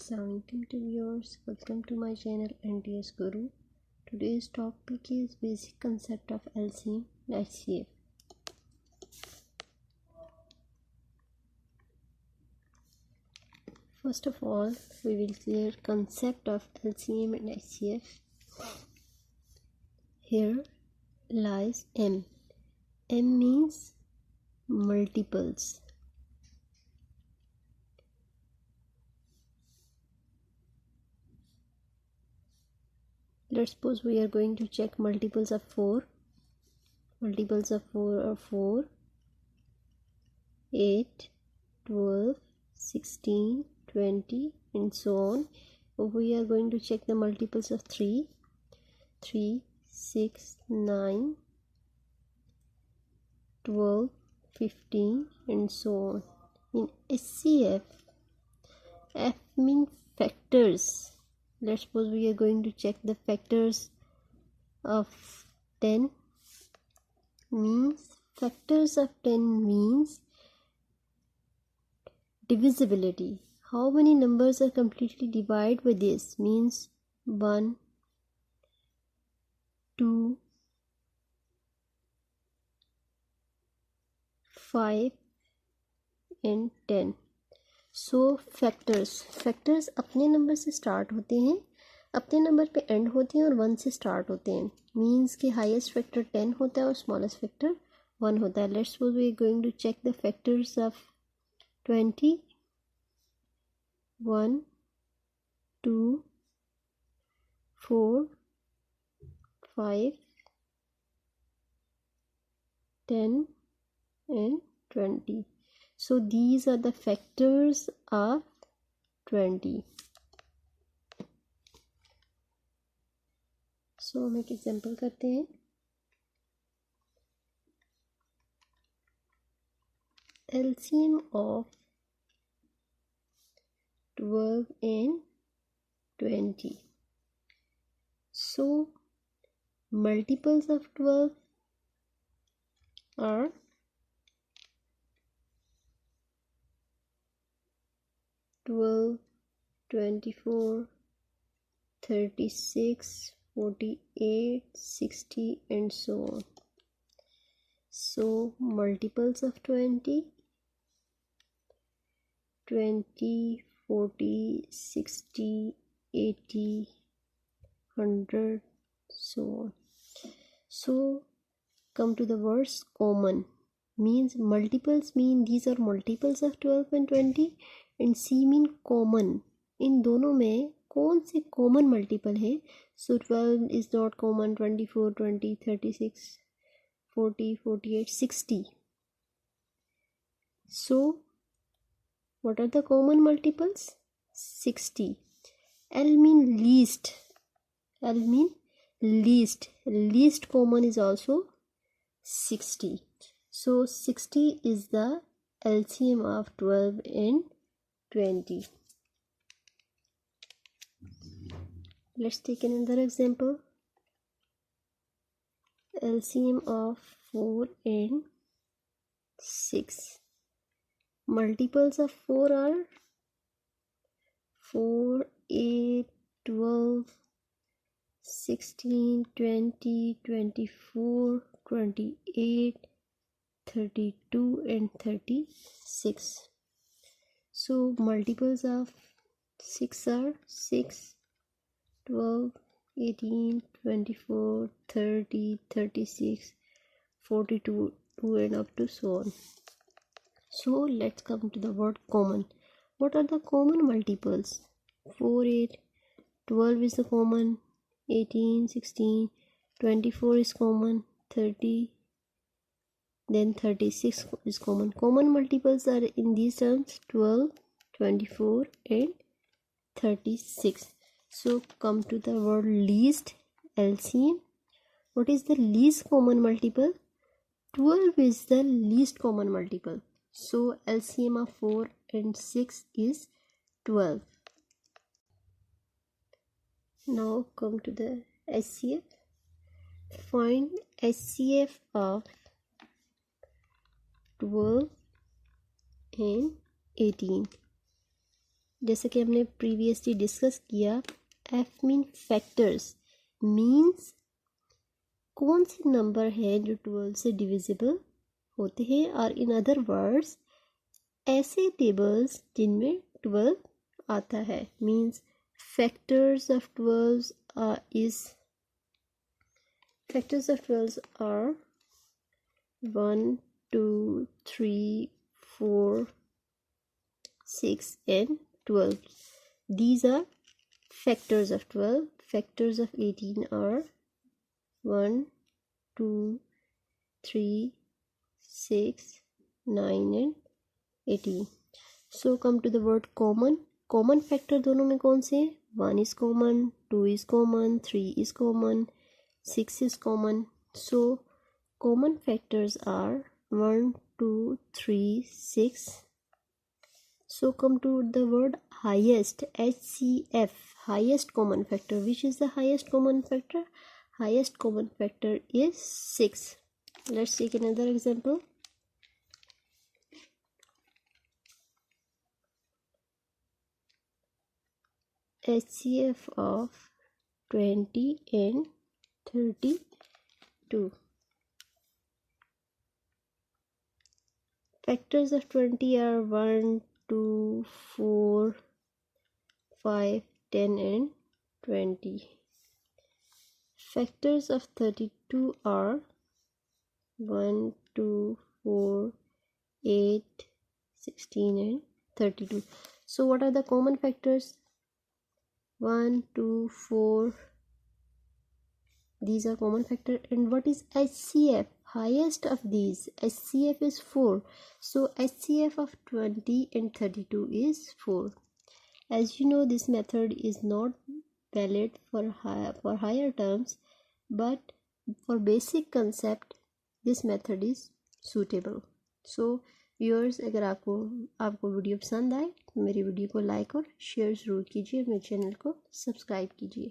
Assalamualaikum to viewers, welcome to my channel NTS Guru. Today's topic is basic concept of LCM HCF. First of all, we will clear concept of LCM and HCF. Here lies M. M means multiples. Let's suppose we are going to check multiples of 4. Multiples of 4 are 4, 8, 12, 16, 20 and so on. We are going to check the multiples of 3, 6, 9, 12, 15 and so on. In HCF, F means factors. Let's suppose we are going to check the factors of 10. Factors of 10 means divisibility. How many numbers are completely divided by this? Means 1, 2, 5 and 10. So factors अपने number से start होते हैं, अपने number पे and होते हैं और 1 से स्टार्ट होते हैं. मीन्स कि हाईएस्ट फैक्टर 10 होता है और स्मॉलेस्ट फैक्टर 1 होता है. Let's suppose we are going to check the factors of 20. 1, 2, 4, 5, 10 and 20. So these are the factors of 20. So हम एक एग्जांपल करते हैं. LCM of 12 and 20. So multiples of 12 are 12, 24, 36, 48, 60 and so on. So multiples of 20, 40, 60, 80, 100, so on. So come to the words common. Means multiples mean these are multiples of 12 and 20. And C mean common. इन दोनों में कौन से common multiple है? So 12 is not common, 24, 20, 36, 40, 48, 60. So what are the common multiples? 60. L mean least. L mean least. Least common is also 60. So 60 is the LCM of 12 and 20. Let's take another example. LCM of 4 and 6. Multiples of 4 are 4, 8, 12, 16, 20, 24, 28, 32 and 36. So multiples of 6 are 6, 12, 18, 24, 30, 36, 42 and up to so on. So let's come to the word common. What are the common multiples? 4, 8, 12 is the common, 18, 16, 24 is common, 30, then 36 is common. Common multiples are in these terms 12, 24 and 36. So come to the word least, LCM. What is the least common multiple? 12 is the least common multiple. So LCM of 4 and 6 is 12. Now come to the HCF. Find HCF of 12 and 18. जैसे कि हमने previously discuss किया, F mean factors, means कौन से number हैं जो 12 से divisible होते हैं, और इन अदर वर्ड्स ऐसे टेबल्स जिनमें 12 आता है, means factors of 12 are 1, 2, 3, 4, 6 and 12. These are factors of 12. Factors of 18 are 1, 2, 3, 6, 9 and 18. So come to the word common. Common factor दोनों में कौन से हैं? 1 is common, 2 is common, 3 is common, 6 is common. So common factors are 1, 2, 3, 6. So come to the word highest, HCF, highest common factor. Which is the highest common factor? Highest common factor is 6. Let's take another example. HCF of 20 and 32. Factors of 20 are 1, 2, 4, 5, 10 and 20. Factors of 32 are 1, 2, 4, 8, 16 and 32. So what are the common factors? 1, 2, 4. These are common factor. And what is HCF? Highest of these. HCF is 4. So HCF of 20 and 32 is 4. As you know, this method is not valid for higher terms, but for basic concept this method is suitable. So viewers, अगर आपको video पसंद आए तो मेरी video को like और share ज़रूर कीजिए, मेरे चैनल को सब्सक्राइब कीजिए।